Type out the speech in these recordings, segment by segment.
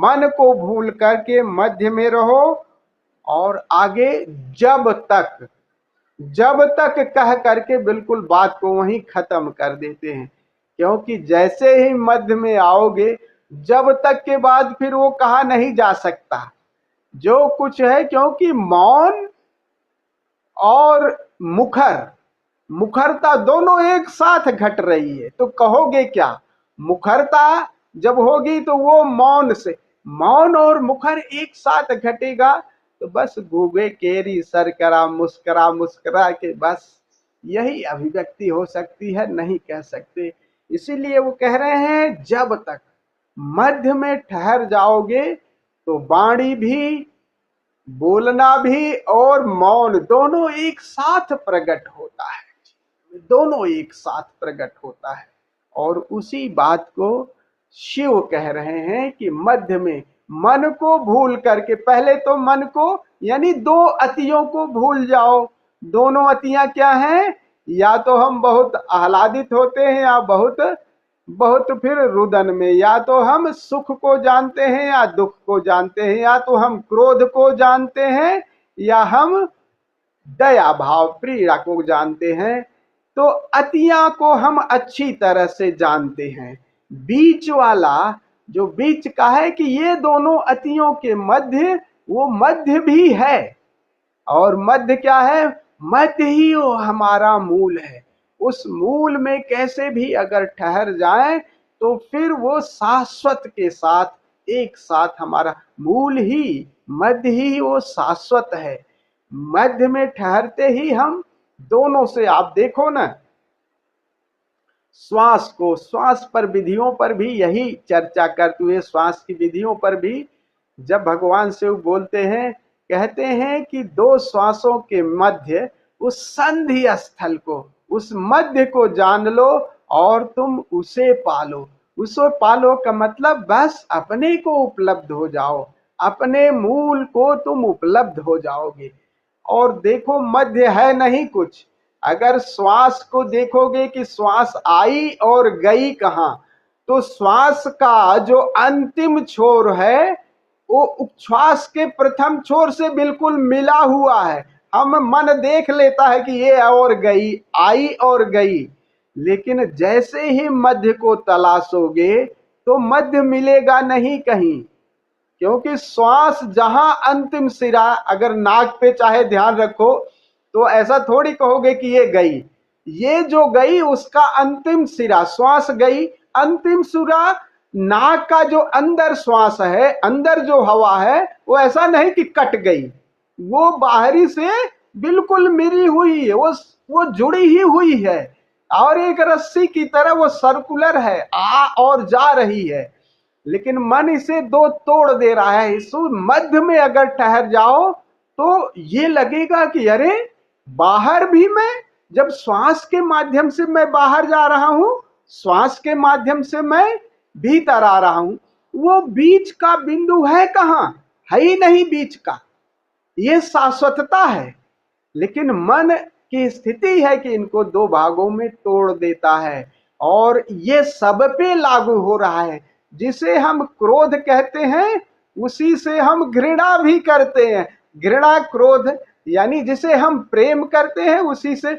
मन को भूल करके मध्य में रहो। और आगे जब तक कह करके बिल्कुल बात को वहीं खत्म कर देते हैं, क्योंकि जैसे ही मध्य में आओगे जब तक के बाद फिर वो कहा नहीं जा सकता जो कुछ है, क्योंकि मौन और मुखरता दोनों एक साथ घट रही है। तो कहोगे क्या? मुखरता जब होगी तो वो मौन और मुखर एक साथ घटेगा, तो बस गूगे केरी सरकरा मुस्करा मुस्करा के बस यही अभिव्यक्ति हो सकती है, नहीं कह सकते। इसीलिए वो कह रहे हैं जब तक मध्य में ठहर जाओगे तो वाणी भी, बोलना भी और मौन दोनों एक साथ प्रकट होता है, दोनों एक साथ प्रकट होता है। और उसी बात को शिव कह रहे हैं कि मध्य में मन को भूल करके, पहले तो मन को यानी दो अतियों को भूल जाओ। दोनों अतियां क्या हैं? या तो हम बहुत आह्लादित होते हैं या बहुत फिर रुदन में, या तो हम सुख को जानते हैं या दुख को जानते हैं, या तो हम क्रोध को जानते हैं या हम दया भाव प्रिया को जानते हैं। तो अतियां को हम अच्छी तरह से जानते हैं। बीच वाला जो बीच का है कि ये दोनों अतियों के मध्य, वो मध्य भी है। और मध्य क्या है? मध्य ही वो हमारा मूल है। उस मूल में कैसे भी अगर ठहर जाए तो फिर वो शाश्वत के साथ एक साथ, हमारा मूल ही मध्य ही वो शाश्वत है। मध्य में ठहरते ही हम दोनों से, आप देखो ना, श्वास पर विधियों पर भी यही चर्चा करते हुए, श्वास की विधियों पर भी जब भगवान शिव बोलते हैं, कहते हैं कि दो श्वासों के मध्य उस संधि स्थल को, उस मध्य को जान लो और तुम उसे पालो। उसे पालो का मतलब बस अपने को उपलब्ध हो जाओ, अपने मूल को तुम उपलब्ध हो जाओगे। और देखो मध्य है नहीं कुछ। अगर श्वास को देखोगे कि श्वास आई और गई कहाँ, तो श्वास का जो अंतिम छोर है वो उच्छ्वास के प्रथम छोर से बिल्कुल मिला हुआ है। हम मन देख लेता है कि ये और गई, आई और गई, लेकिन जैसे ही मध्य को तलाशोगे तो मध्य मिलेगा नहीं कहीं। क्योंकि श्वास जहां अंतिम सिरा, अगर नाक पे चाहे ध्यान रखो तो ऐसा थोड़ी कहोगे कि ये गई, ये जो गई उसका अंतिम सिरा, श्वास गई, अंतिम सिरा नाक का जो अंदर श्वास है, अंदर जो हवा है, वो ऐसा नहीं कि कट गई, वो बाहरी से बिल्कुल मिली हुई है, वो जुड़ी ही हुई है और एक रस्सी की तरह वो सर्कुलर है, आ और जा रही है। लेकिन मन इसे दो तोड़ दे रहा है। इस मध्य में अगर ठहर जाओ तो ये लगेगा कि अरे बाहर भी मैं, जब श्वास के माध्यम से मैं बाहर जा रहा हूं, श्वास के माध्यम से मैं भीतर आ रहा हूं, वो बीच का बिंदु है कहां? है ही नहीं बीच का। ये शाश्वतता है। लेकिन मन की स्थिति है कि इनको दो भागों में तोड़ देता है और ये सब पे लागू हो रहा है। जिसे हम क्रोध कहते हैं उसी से हम घृणा भी करते हैं। घृणा क्रोध, यानी जिसे हम प्रेम करते हैं उसी से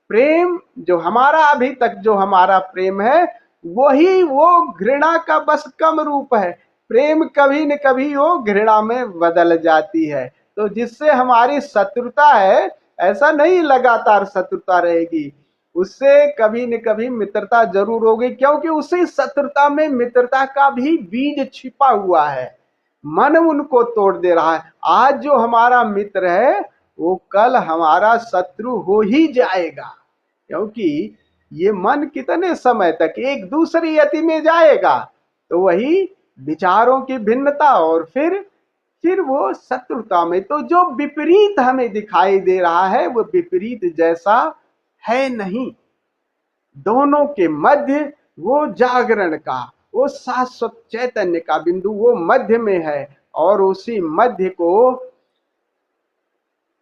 प्रेम, जो हमारा अभी तक जो हमारा प्रेम है वही वो घृणा का बस कम रूप है। प्रेम कभी न कभी वो घृणा में बदल जाती है। तो जिससे हमारी शत्रुता है, ऐसा नहीं लगातार शत्रुता रहेगी, उससे कभी न कभी मित्रता जरूर होगी, क्योंकि उसी शत्रुता में मित्रता का भी बीज छिपा हुआ है। मन उनको तोड़ दे रहा है। आज जो हमारा मित्र है वो कल हमारा शत्रु हो ही जाएगा, क्योंकि ये मन कितने समय तक एक दूसरी अति में जाएगा। तो वही विचारों की भिन्नता और फिर वो शत्रुता में। तो जो विपरीत हमें दिखाई दे रहा है वो विपरीत जैसा है नहीं। दोनों के मध्य वो जागरण का, वो शाश्वत चैतन्य का बिंदु वो मध्य में है। और उसी मध्य को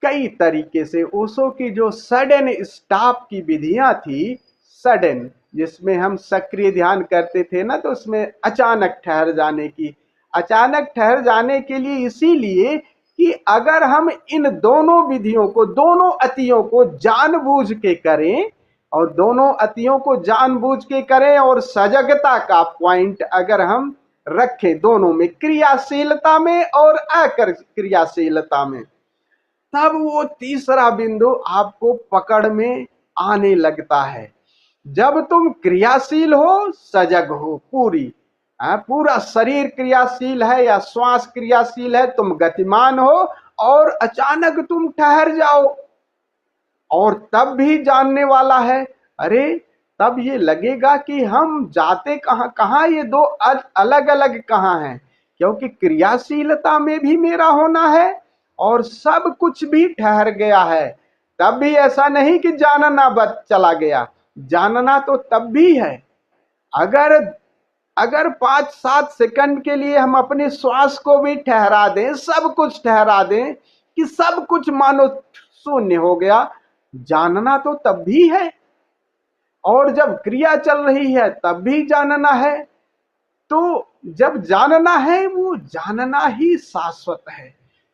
कई तरीके से, ओशो की जो सडन स्टॉप की विधियां थी, सडन, जिसमें हम सक्रिय ध्यान करते थे ना, तो उसमें अचानक ठहर जाने की, अचानक ठहर जाने के लिए इसीलिए कि अगर हम इन दोनों विधियों को, दोनों अतियों को जानबूझ के करें, और दोनों अतियों को जानबूझ के करें और सजगता का पॉइंट अगर हम रखें दोनों में, क्रियाशीलता में और अक्रियाशीलता में, तब वो तीसरा बिंदु आपको पकड़ में आने लगता है। जब तुम क्रियाशील हो, सजग हो, पूरा शरीर क्रियाशील है या श्वास क्रियाशील है, तुम गतिमान हो, और अचानक तुम ठहर जाओ, और तब भी जानने वाला है, अरे तब ये लगेगा कि हम जाते कहाँ कहाँ, ये दो अलग अलग कहाँ हैं, क्योंकि क्रियाशीलता में भी मेरा होना है और सब कुछ भी ठहर गया है। तब भी ऐसा नहीं कि जानना बच चला गया, जानना तो तब भी है। अगर अगर 5-7 सेकंड के लिए हम अपने श्वास को भी ठहरा दें, सब कुछ ठहरा दें, कि सब कुछ मानो शून्य हो गया, जानना तो तब भी है। और जब क्रिया चल रही है तब भी जानना है। तो जब जानना है, वो जानना ही शाश्वत है।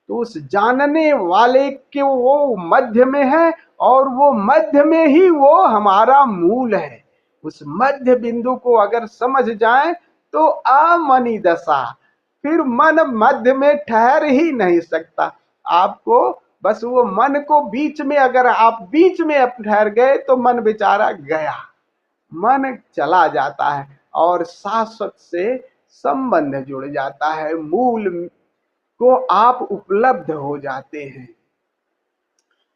तो उस जानने वाले के वो मध्य में है, और वो मध्य में ही वो हमारा मूल है। उस मध्य बिंदु को अगर समझ जाए तो अमनी दशा, फिर मन मध्य में ठहर ही नहीं सकता। आपको बस वो मन को बीच में, अगर आप बीच में ठहर गए तो मन बेचारा गया, मन चला जाता है और शाश्वत से संबंध जुड़ जाता है, मूल को आप उपलब्ध हो जाते हैं।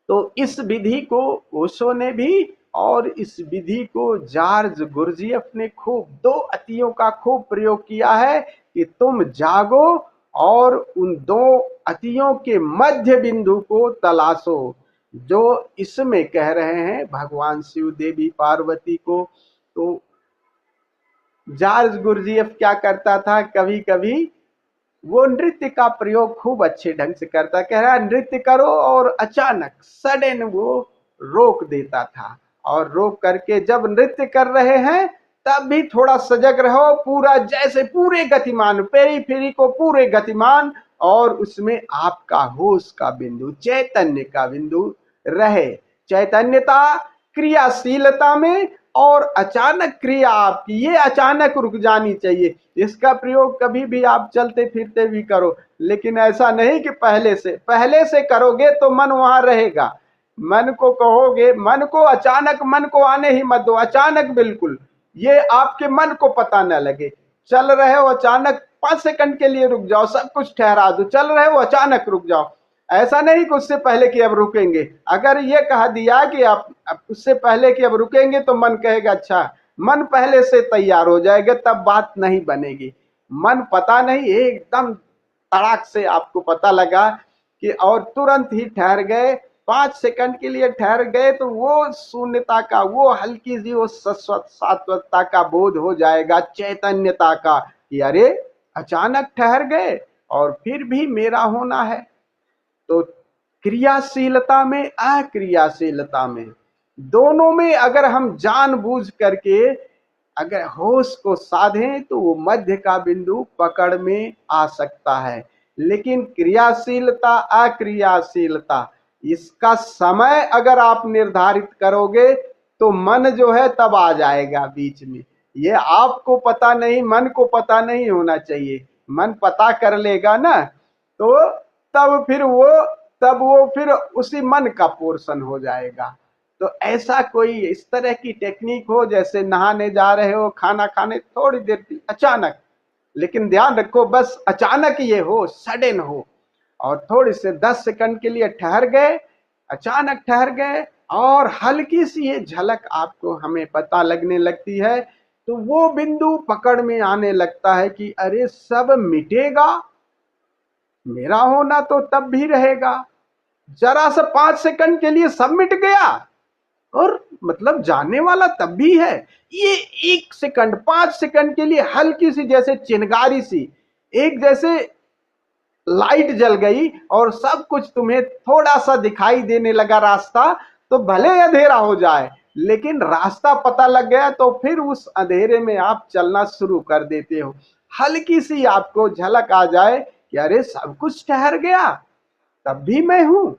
तो इस विधि को ओशो ने भी, और इस विधि को जॉर्ज गुरजियफ ने खूब, दो अतियों का खूब प्रयोग किया है कि तुम जागो और उन दो अतियों के मध्य बिंदु को तलाशो, जो इसमें कह रहे हैं भगवान शिव, देवी पार्वती को। तो जॉर्ज गुरजियफ क्या करता था, कभी कभी वो नृत्य का प्रयोग खूब अच्छे ढंग से करता, कह रहा नृत्य करो, और अचानक सडन वो रोक देता था, और रोक करके जब नृत्य कर रहे हैं तब भी थोड़ा सजग रहो, पूरा जैसे पूरे गतिमान, पेरी को पूरे गतिमान, और उसमें आपका होश का बिंदु, चैतन्य का बिंदु रहे। चैतन्यता क्रियाशीलता में, और अचानक क्रिया आपकी ये अचानक रुक जानी चाहिए। इसका प्रयोग कभी भी आप चलते फिरते भी करो, लेकिन ऐसा नहीं कि पहले से करोगे तो मन वहां रहेगा। मन को कहोगे, मन को अचानक, मन को आने ही मत दो, अचानक बिल्कुल ये आपके मन को पता न लगे। चल रहे हो, अचानक 5 सेकंड के लिए रुक जाओ, सब कुछ ठहरा दो, चल रहे हो अचानक रुक जाओ। ऐसा नहीं कि उससे पहले कि अब रुकेंगे। अगर ये कहा दिया कि आप उससे पहले कि अब रुकेंगे तो मन कहेगा अच्छा, मन पहले से तैयार हो जाएगा, तब बात नहीं बनेगी। मन पता नहीं, एकदम तड़ाक से आपको पता लगा कि, और तुरंत ही ठहर गए, 5 सेकंड के लिए ठहर गए, तो वो शून्यता का, वो हल्की सी वो शाश्वतता का बोध हो जाएगा, चैतन्यता का, कि अरे अचानक ठहर गए और फिर भी मेरा होना है। तो क्रियाशीलता में, अक्रियाशीलता में, दोनों में अगर हम जानबूझ करके अगर होश को साधें तो वो मध्य का बिंदु पकड़ में आ सकता है। लेकिन क्रियाशीलता, अक्रियाशीलता, इसका समय अगर आप निर्धारित करोगे तो मन जो है तब आ जाएगा बीच में। ये आपको पता नहीं, मन को पता नहीं होना चाहिए। मन पता कर लेगा ना, तो तब वो फिर उसी मन का पोर्शन हो जाएगा। तो ऐसा कोई इस तरह की टेक्निक हो, जैसे नहाने जा रहे हो, खाना खाने थोड़ी देर अचानक, लेकिन ध्यान रखो बस अचानक ये हो, सडन हो, और थोड़ी से 10 सेकंड के लिए ठहर गए, अचानक ठहर गए, और हल्की सी ये झलक आपको हमें पता लगने लगती है, तो वो बिंदु पकड़ में आने लगता है कि अरे सब मिटेगा, मेरा होना तो तब भी रहेगा। जरा सा 5 सेकंड के लिए सब मिट गया, और मतलब जानने वाला तब भी है। ये 1 सेकंड, 5 सेकंड के लिए हल्की सी जैसे चिंगारी सी, एक जैसे लाइट जल गई और सब कुछ तुम्हें थोड़ा सा दिखाई देने लगा रास्ता, तो भले अंधेरा हो जाए लेकिन रास्ता पता लग गया, तो फिर उस अंधेरे में आप चलना शुरू कर देते हो। हल्की सी आपको झलक आ जाए कि अरे सब कुछ ठहर गया, तब भी मैं हूं,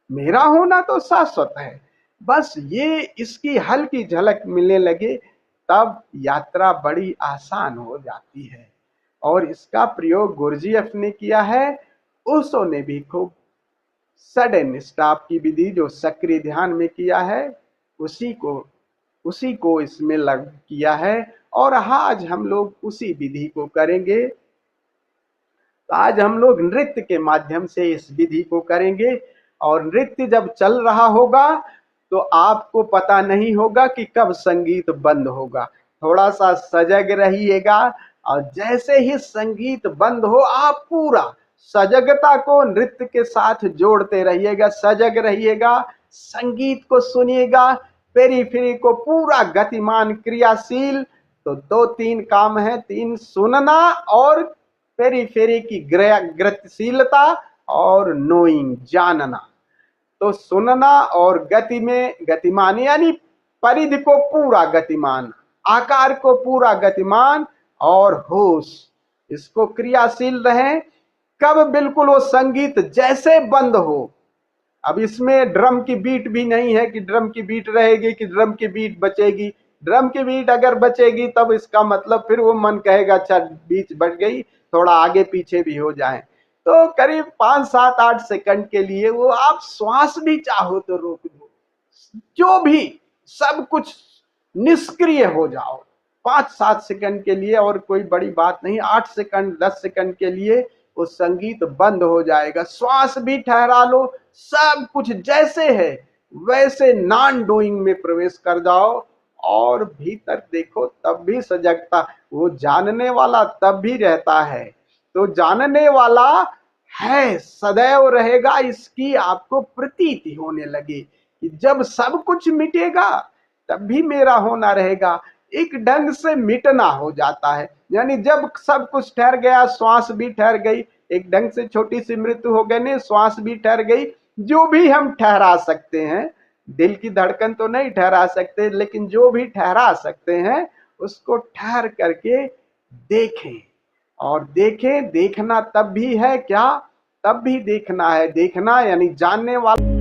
मेरा होना तो शाश्वत है, बस ये इसकी हल्की झलक मिलने लगे, तब यात्रा बड़ी आसान हो जाती है। और इसका प्रयोग गुरुजीएफ ने किया है, ओशो ने भी खूब सडन स्टॉप की विधि जो सक्रिय ध्यान में किया है, उसी को उसी को इसमें लग किया है। और आज हम लोग उसी विधि को करेंगे। तो आज हम लोग नृत्य के माध्यम से इस विधि को करेंगे। और नृत्य जब चल रहा होगा तो आपको पता नहीं होगा कि कब संगीत बंद होगा। थोड़ा सा सजग रहिएगा, और जैसे ही संगीत बंद हो आप पूरा सजगता को नृत्य के साथ जोड़ते रहिएगा, सजग रहिएगा, संगीत को सुनिएगा, पेरीफेरी को पूरा गतिमान क्रियाशील। तो दो तीन काम है, तीन, सुनना और पेरीफेरी की गतिशीलता और नोइंग, जानना। तो सुनना और गति में गतिमान यानी परिधि को पूरा गतिमान, आकार को पूरा गतिमान, और होश, इसको क्रियाशील रहे। कब बिल्कुल वो संगीत जैसे बंद हो, अब इसमें ड्रम की बीट भी नहीं है कि ड्रम की बीट रहेगी कि ड्रम की बीट बचेगी। ड्रम की बीट अगर बचेगी तब इसका मतलब फिर वो मन कहेगा अच्छा बीच बच गई, थोड़ा आगे पीछे भी हो जाए। तो करीब 5, 7, 8 सेकंड के लिए वो आप श्वास भी चाहो तो रोक दो, जो भी सब कुछ निष्क्रिय हो जाओ 5, 7 सेकंड के लिए, और कोई बड़ी बात नहीं, 8 सेकंड 10 सेकंड के लिए वो संगीत बंद हो जाएगा। श्वास भी ठहरा लो, सब कुछ जैसे है वैसे नॉन डूइंग में प्रवेश कर जाओ, और भीतर देखो तब भी सजगता, वो जानने वाला तब भी रहता है। तो जानने वाला है, सदैव रहेगा, इसकी आपको प्रतीति होने लगी कि जब सब कुछ मिटेगा तब भी मेरा होना रहेगा। एक ढंग से मिटना हो जाता है, यानी जब सब कुछ ठहर गया, श्वास भी ठहर गई, एक ढंग से छोटी सी मृत्यु हो गई, नहीं श्वास भी ठहर गई, जो भी हम ठहरा सकते हैं, दिल की धड़कन तो नहीं ठहरा सकते, लेकिन जो भी ठहरा सकते हैं उसको ठहर करके देखें। और देखें, देखना तब भी है क्या, तब भी देखना है, देखना यानी जानने वाला।